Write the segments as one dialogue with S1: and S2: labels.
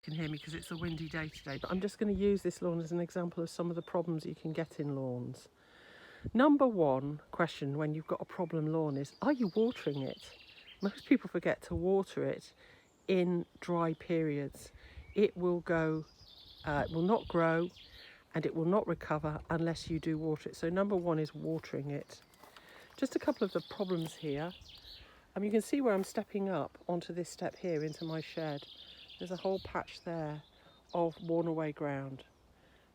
S1: can hear me because it's a windy day today, but I'm just going to use this lawn as an example of some of the problems you can get in lawns. Number one question when you've got a problem lawn is, are you watering it? Most people forget to water it in dry periods. It will not grow and it will not recover unless you do water it. So number one is watering it. Just a couple of the problems here. You can see where I'm stepping up onto this step here into my shed. There's a whole patch there of worn away ground.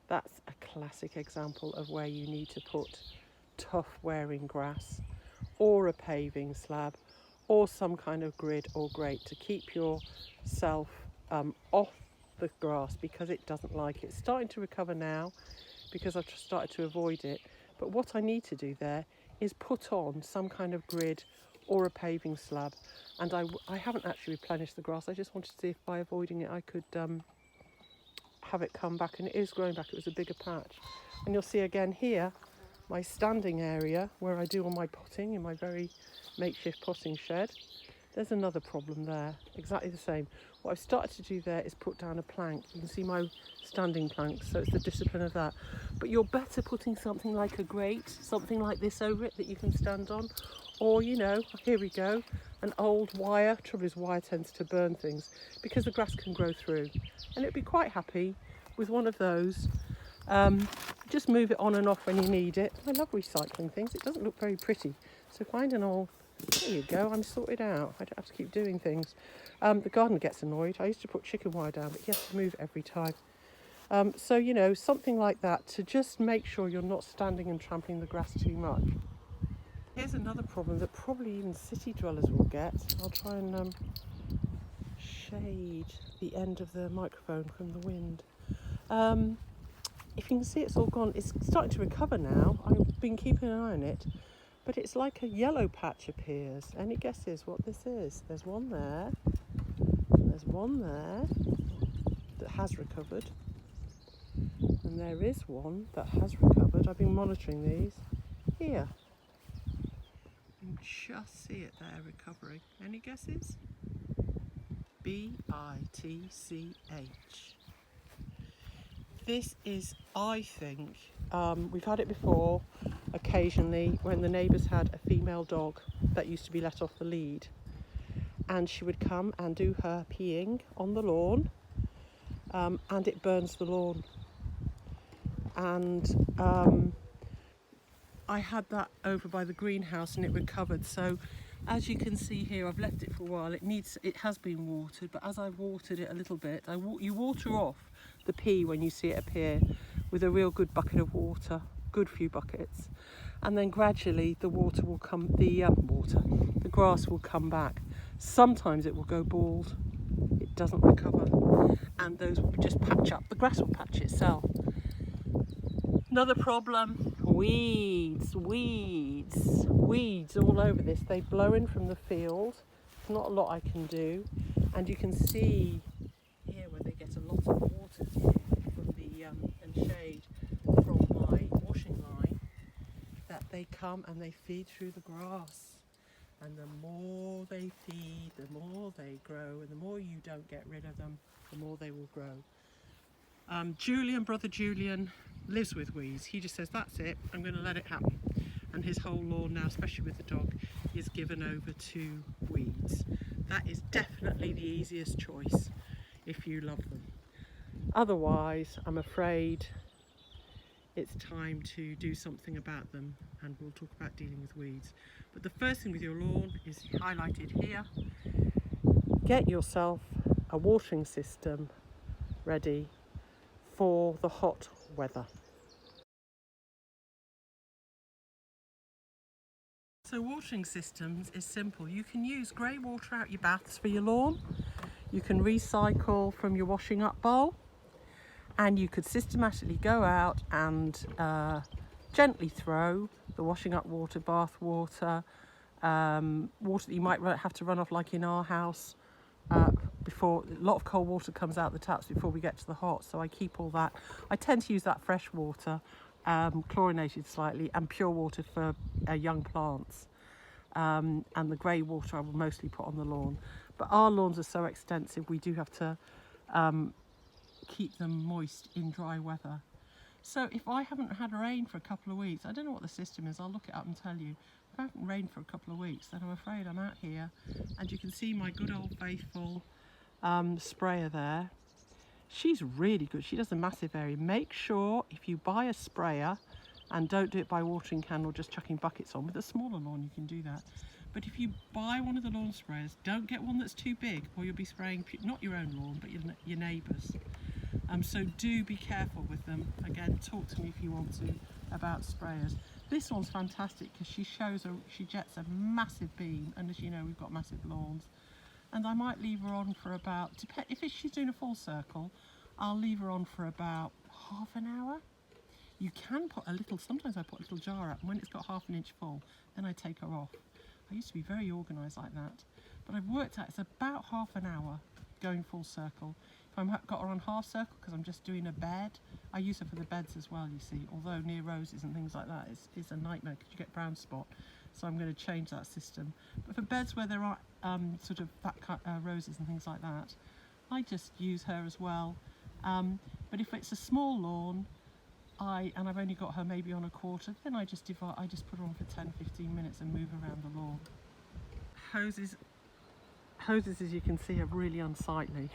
S1: That's a classic example of where you need to put tough wearing grass or a paving slab or some kind of grid or grate to keep yourself off the grass because it doesn't like it. It's starting to recover now because I've started to avoid it. But what I need to do there is put on some kind of grid or a paving slab. And I haven't actually replenished the grass. I just wanted to see if by avoiding it I could have it come back, and it is growing back. It was a bigger patch. And you'll see again here my standing area where I do all my potting in my very makeshift potting shed. There's another problem there, exactly the same. What I've started to do there is put down a plank. You can see my standing plank, so it's the discipline of that. But you're better putting something like a grate, something like this over it that you can stand on. Or, you know, here we go, an old wire. Trouble is, wire tends to burn things because the grass can grow through. And it'd be quite happy with one of those. Just move it on and off when you need it. I love recycling things. It doesn't look very pretty. So find an old, there you go, I'm sorted out. I don't have to keep doing things. The gardener gets annoyed. I used to put chicken wire down, but he has to move every time. So, you know, something like that to just make sure you're not standing and trampling the grass too much. Here's another problem that probably even city dwellers will get. I'll try and shade the end of the microphone from the wind. If you can see, it's all gone. It's starting to recover now. I've been keeping an eye on it, but it's like a yellow patch appears. Any guesses what this is? There's one there. There's one there that has recovered. And there is one that has recovered. I've been monitoring these. Here. You can just see it there recovering. Any guesses? BITCH. This is, I think, we've had it before occasionally when the neighbours had a female dog that used to be let off the lead, and she would come and do her peeing on the lawn, and it burns the lawn. And I had that over by the greenhouse and it recovered. So as you can see here, I've left it for a while. It has been watered, but as I've watered it a little bit, you water off the pea when you see it appear with a real good bucket of water, good few buckets, and then gradually the water will come, the grass will come back. Sometimes it will go bald, it doesn't recover, and those will just patch up. The grass will patch itself. Another problem, weeds all over this. They blow in from the field. There's not a lot I can do, and you can see here where they get a lot of water from the and shade from my washing line, that they come and they feed through the grass, and the more they feed, the more they grow, and the more you don't get rid of them, the more they will grow. Brother Julian lives with weeds. He just says, that's it, I'm going to let it happen. And his whole lawn now, especially with the dog, is given over to weeds. That is definitely the easiest choice if you love them. Otherwise, I'm afraid it's time to do something about them, and we'll talk about dealing with weeds. But the first thing with your lawn is highlighted here. Get yourself a watering system ready for the hot weather. So watering systems is simple. You can use grey water out your baths for your lawn. You can recycle from your washing up bowl, and you could systematically go out and gently throw the washing up water, bath water, water that you might have to run off, like in our house, before a lot of cold water comes out the taps before we get to the hot, so I keep all that. I tend to use that fresh water, chlorinated slightly, and pure water for young plants, and the grey water I will mostly put on the lawn. But our lawns are so extensive, we do have to keep them moist in dry weather. So if I haven't had rain for a couple of weeks, I don't know what the system is, I'll look it up and tell you. If I haven't rained for a couple of weeks, then I'm afraid I'm out here, and you can see my good old faithful sprayer there. She's really good, she does a massive area. Make sure if you buy a sprayer, and don't do it by watering can or just chucking buckets on. With a smaller lawn you can do that. But if you buy one of the lawn sprayers, don't get one that's too big, or you'll be spraying not your own lawn but your neighbours'. So do be careful with them. Again, talk to me if you want to about sprayers. This one's fantastic because she jets a massive beam, and as you know, we've got massive lawns. And I might leave her on for about, if she's doing a full circle, I'll leave her on for about half an hour. You can put a little, sometimes I put a little jar up, and when it's got half an inch full, then I take her off. I used to be very organised like that, but I've worked out it's about half an hour going full circle. If I've got her on half circle because I'm just doing a bed, I use her for the beds as well, you see, although near roses and things like that it's a nightmare because you get brown spot, so I'm going to change that system. But for beds where there are sort of fat roses and things like that, I just use her as well. But if it's a small lawn, and I've only got her maybe on a quarter, then I just put her on for 10-15 minutes and move around the lawn. Hoses, as you can see, are really unsightly.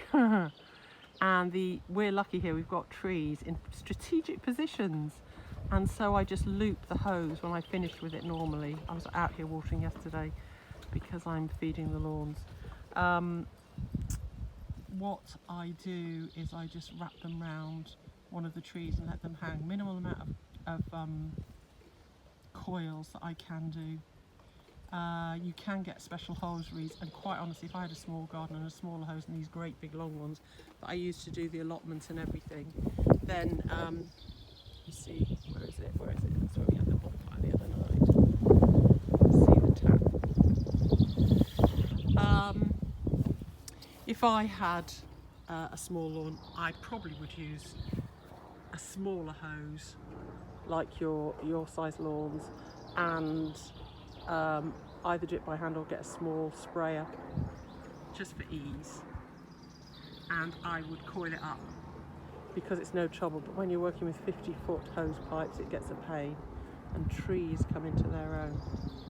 S1: And we're lucky here, we've got trees in strategic positions, and so I just loop the hose when I finish with it normally. I was out here watering yesterday because I'm feeding the lawns. What I do is I just wrap them round one of the trees and let them hang. Minimal amount of coils that I can do. You can get special hosieries, and quite honestly, if I had a small garden and a smaller hose and these great big long ones that I use to do the allotments and everything, then you see, where is it? That's where we had the bonfire the other night. See the tap. If I had a small lawn, I probably would use a smaller hose like your size lawns, and either do it by hand or get a small sprayer just for ease, and I would coil it up because it's no trouble. But when you're working with 50-foot hose pipes, it gets a pain, and trees come into their own.